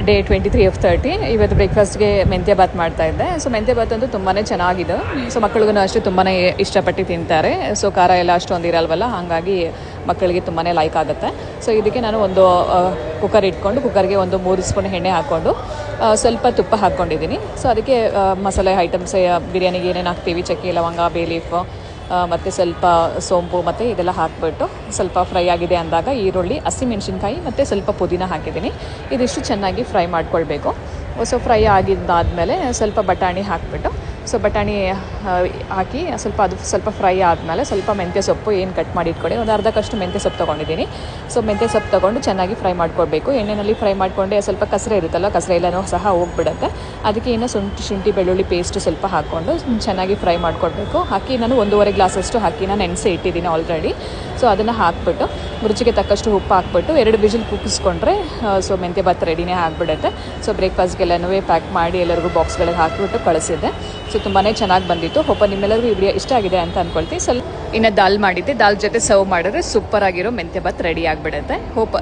Day 23/30 ಇವತ್ತು ಬ್ರೇಕ್ಫಾಸ್ಟ್ಗೆ ಮೆಂತ್ಯ ಬಾತ್ ಮಾಡ್ತಾ ಇದ್ದೆ. ಸೊ ಮೆಂತ್ಯ ಬಾತ್ ಅಂತೂ ತುಂಬಾ ಚೆನ್ನಾಗಿದೆ. ಸೊ ಮಕ್ಕಳಿಗೂ ಅಷ್ಟೇ ತುಂಬಾ ಇಷ್ಟಪಟ್ಟು ತಿಂತಾರೆ. ಸೊ ಖಾರ ಎಲ್ಲ ಅಷ್ಟೊಂದು ಇರಲ್ವಲ್ಲ, ಹಾಗಾಗಿ ಮಕ್ಕಳಿಗೆ ತುಂಬಾ ಲೈಕ್ ಆಗುತ್ತೆ. ಸೊ ಇದಕ್ಕೆ ನಾನು ಒಂದು ಕುಕ್ಕರ್ ಇಟ್ಕೊಂಡು ಕುಕ್ಕರ್ಗೆ ಒಂದು 3 ಸ್ಪೂನ್ ಎಣ್ಣೆ ಹಾಕ್ಕೊಂಡು ಸ್ವಲ್ಪ ತುಪ್ಪ ಹಾಕ್ಕೊಂಡಿದ್ದೀನಿ. ಸೊ ಅದಕ್ಕೆ ಮಸಾಲೆ ಐಟಮ್ಸ್ ಬಿರಿಯಾನಿಗೆ ಏನೇನು ಹಾಕ್ತೀವಿ, ಚಕ್ಕೆ, ಲವಂಗ, ಬೇ ಲೀಫ್ ಮತ್ತು ಸ್ವಲ್ಪ ಸೋಂಪು ಮತ್ತು ಇದೆಲ್ಲ ಹಾಕಿಬಿಟ್ಟು ಸ್ವಲ್ಪ ಫ್ರೈ ಆಗಿದೆ ಅಂದಾಗ ಈರುಳ್ಳಿ, ಹಸಿಮೆಣಸಿನ್ಕಾಯಿ ಮತ್ತು ಸ್ವಲ್ಪ ಪುದೀನ ಹಾಕಿದ್ದೀನಿ. ಇದಿಷ್ಟು ಚೆನ್ನಾಗಿ ಫ್ರೈ ಮಾಡ್ಕೊಳ್ಬೇಕು. ಸೊ ಫ್ರೈ ಆಗಿದ್ದಾದಮೇಲೆ ಸ್ವಲ್ಪ ಬಟಾಣಿ ಹಾಕಿಬಿಟ್ಟು ಸೊ ಬಟಾಣಿ ಹಾಕಿ ಸ್ವಲ್ಪ ಫ್ರೈ ಆದಮೇಲೆ ಸ್ವಲ್ಪ ಮೆಂತ್ಯ ಸೊಪ್ಪು ಏನು ಕಟ್ ಮಾಡಿ ಇಟ್ಕೊಳ್ಳಿ, ಒಂದು ಅರ್ಧಕ್ಕಷ್ಟು ಮೆಂತ್ಯ ಸೊಪ್ಪು ತೊಗೊಂಡಿದ್ದೀನಿ. ಸೊ ಮೆಂತ್ಯ ಸೊಪ್ಪು ತೊಗೊಂಡು ಚೆನ್ನಾಗಿ ಫ್ರೈ ಮಾಡ್ಕೊಳ್ಬೇಕು. ಎಣ್ಣೆಯಲ್ಲಿ ಫ್ರೈ ಮಾಡಿಕೊಂಡೆ ಸ್ವಲ್ಪ ಕಸರೆ ಇರುತ್ತಲ್ಲ, ಕಸರೆ ಎಲ್ಲನೂ ಸಹ ಹೋಗಿಬಿಡುತ್ತೆ. ಅದಕ್ಕೆ ಇನ್ನು ಶುಂಠಿ ಬೆಳ್ಳುಳ್ಳಿ ಪೇಸ್ಟ್ ಸ್ವಲ್ಪ ಹಾಕ್ಕೊಂಡು ಚೆನ್ನಾಗಿ ಫ್ರೈ ಮಾಡ್ಕೊಳ್ಬೇಕು. ಹಾಕಿ ನಾನು 1.5 ಗ್ಲಾಸಷ್ಟು ನಾನು ನೆನೆಸಿ ಇಟ್ಟಿದ್ದೀನಿ ಆಲ್ರೆಡಿ. ಸೊ ಅದನ್ನು ಹಾಕ್ಬಿಟ್ಟು ರುಚಿಗೆ ತಕ್ಕಷ್ಟು ಉಪ್ಪು ಹಾಕ್ಬಿಟ್ಟು 2 ವಿಜಿಲ್ ಕೂಗಿಸ್ಕೊಂಡ್ರೆ ಸೊ ಮೆಂತ್ಯ ಬಾತ್ ರೆಡಿನೇ ಆಗಿಬಿಡುತ್ತೆ. ಸೊ ಬ್ರೇಕ್ಫಾಸ್ಟ್ಗೆಲ್ಲನೂ ಪ್ಯಾಕ್ ಮಾಡಿ ಎಲ್ಲರಿಗೂ ಬಾಕ್ಸ್ಗಳಿಗೆ ಹಾಕಿಬಿಟ್ಟು ಕಳಿಸಿದ್ದೆ. ಸೊ ತುಂಬಾ ಚೆನ್ನಾಗಿ ಬಂದಿತ್ತು. ಹೋಪ ನಿಮ್ಮೆಲ್ಲರಿಗೂ ಈ ವಿಡಿಯೋ ಇಷ್ಟ ಆಗಿದೆ ಅಂತ ಅಂದ್ಕೊಳ್ತೀನಿ. ಇನ್ನು ದಾಲ್ ಮಾಡಿದ್ದೆ, ದಾಲ್ ಜೊತೆ ಸರ್ವ್ ಮಾಡಿದ್ರೆ ಸೂಪರ್ ಆಗಿರೋ ಮೆಂತ್ಯ ಬಾತ್ ರೆಡಿ ಆಗಿಬಿಡುತ್ತೆ. ಹೋಪ